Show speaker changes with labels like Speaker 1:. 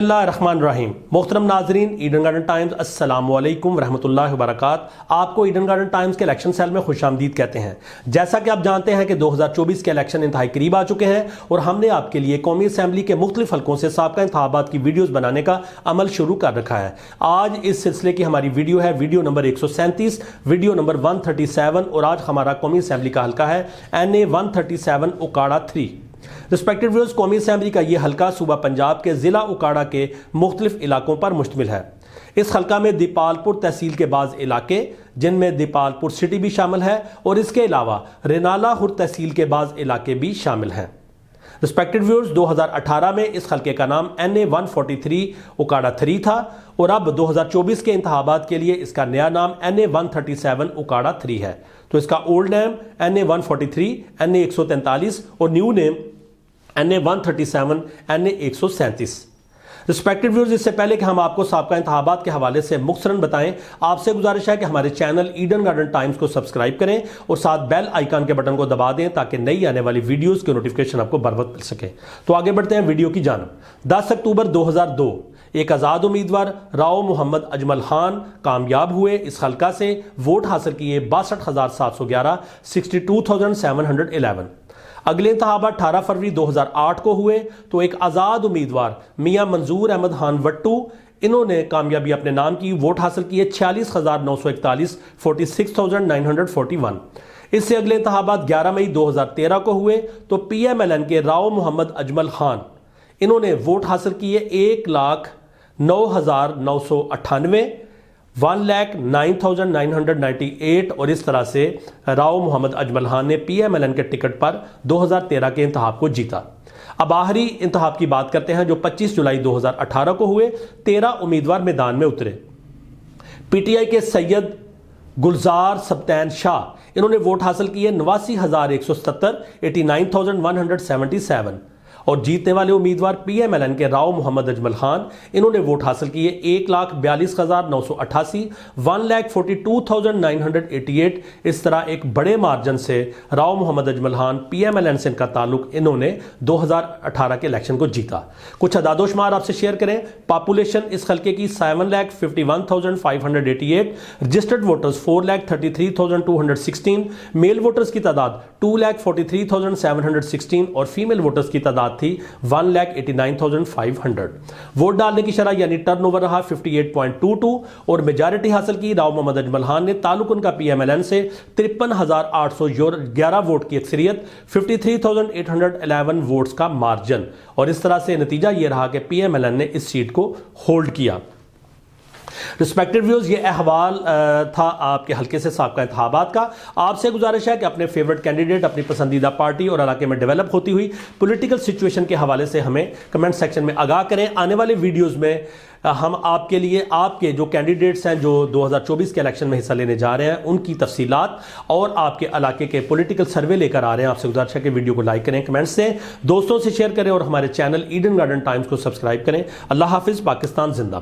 Speaker 1: बिस्मिल्लाहिर्रहमानिर्रहीम। मोहतरम नाजरीन, ईडन गार्डन टाइम्स अस्सलामु अलैकुम रहमतुल्लाहि व बरकात। आपको ईडन गार्डन टाइम्स के इलेक्शन सेल में खुशामदीद कहते हैं। जैसा कि आप जानते हैं कि 2024 के इलेक्शन इंतहाई करीब आ चुके हैं और हमने आपके लिए कौमी असम्बली के मुख्तलिफ हल्कों से साबका इंतखाबात की वीडियोज़ बनाने का अमल शुरू कर रखा है। आज इस सिलसिले की हमारी वीडियो है वीडियो नंबर 137, वीडियो नंबर 137 और आज हमारा कौमी असम्बली का हल्का है NA 137 उकाड़ा 3। रिस्पेक्टेड व्यूअर्स, कौमी असम्बली का यह हल्का सूबा पंजाब के ज़िला उकाड़ा के मुख्तलिफ इलाकों पर मुश्तमिल है। इस हल्का में दीपालपुर तहसील के बाज़ इलाके जिनमें दीपालपुर सिटी भी शामिल है और इसके अलावा रेनाला हुर तहसील के बाज़ इलाके भी शामिल हैं। रिस्पेक्टेड व्यूअर्स, 2018 में इस हल्के का नाम NA 143 उकाड़ा 3 था और अब 2024 के इंतखाबात के लिए इसका नया नाम NA 137 उकाड़ा 3 है। तो इसका ओल्ड नेम NA 143 NA 143 और new name NA 137 NA 137। Respected viewers, इससे पहले कि हम आपको साबका इंतखाबात के हवाले से मुख्तसरन बताएं, आपसे गुजारिश है कि हमारे चैनल ईडन गार्डन टाइम्स को सब्सक्राइब करें और साथ बेल आइकन के बटन को दबा दें ताकि नई आने वाली वीडियोस की नोटिफिकेशन आपको बर वक्त मिल सके। तो आगे बढ़ते हैं वीडियो की जानब। 10 अक्टूबर 2002 एक आज़ाद उम्मीदवार राव मोहम्मद अजमल खान कामयाब हुए। इस हल्का से वोट हासिल किए 62,711 62,711। अगले इंतखाबात 18 फरवरी 2008 को हुए तो एक आज़ाद उम्मीदवार मियां मंजूर अहमद खान वट्टू, इन्होंने कामयाबी अपने नाम की, वोट हासिल किए 46,941 46,941। इससे अगले इंतखाबात 11 मई 2013 को हुए तो PMLN के राव मोहम्मद अजमल खान, इन्होंने वोट हासिल किए 1,09,998 1,09,998 और इस तरह से राव मोहम्मद अजमल खान ने PMLN के टिकट पर 2013 के इंतखाब को जीता। अब आखिरी इंतखाब की बात करते हैं जो 25 जुलाई 2018 को हुए। 13 उम्मीदवार मैदान में उतरे। PTI के सैयद गुलजार सब्तैन शाह, इन्होंने वोट हासिल किए 89,170 89,177 और जीतने वाले उम्मीदवार PMLN के राव मोहम्मद अजमल खान, इन्होंने वोट हासिल किए 1,42,988 1,42,988। इस तरह एक बड़े मार्जिन से राव मोहम्मद अजमल खान PMLN से इनका ताल्लुक, इन्होंने 2018 के इलेक्शन को जीता। कुछ अदादोशुमार आपसे शेयर करें। पॉपुलेशन इस हल्के की 7,51,588, रजिस्टर्ड वोटर्स 4,33,216, मेल वोटर्स की तादाद 2,43,716 और फीमेल वोटर्स की तादाद थी 1,89,500। वोट डालने की शरह यानी टर्नओवर रहा 58.22 और मेजॉरिटी हासिल की राव मोहम्मद अजमल खान ने। ताल्लुक उनका PMLN से 53,811 वोट की अक्सरियत, 53,811 वोट्स का मार्जिन और इस तरह से नतीजा यह रहा कि PMLN ने इस सीट को होल्ड किया। रिस्पेक्टेड व्यूअर्स, ये अहवाल था आपके हल्के से साबका इंतखाबात का। आपसे गुजारिश है कि अपने फेवरेट कैंडिडेट, अपनी पसंदीदा पार्टी और इलाके में डेवलप होती हुई पॉलिटिकल सिचुएशन के हवाले से हमें कमेंट सेक्शन में आगाह करें। आने वाले वीडियोस में हम आपके लिए आपके जो कैंडिडेट्स हैं जो 2024 के इलेक्शन में हिस्सा लेने जा रहे हैं उनकी तफसीलात और आपके इलाके के पॉलिटिकल सर्वे लेकर आ रहे हैं। आपसे गुजारिश है कि वीडियो को लाइक करें, कमेंट्स से दोस्तों से शेयर करें और हमारे चैनल ईडन गार्डन टाइम्स को सब्सक्राइब करें। अल्लाह हाफिज़। पाकिस्तान जिंदाबाद।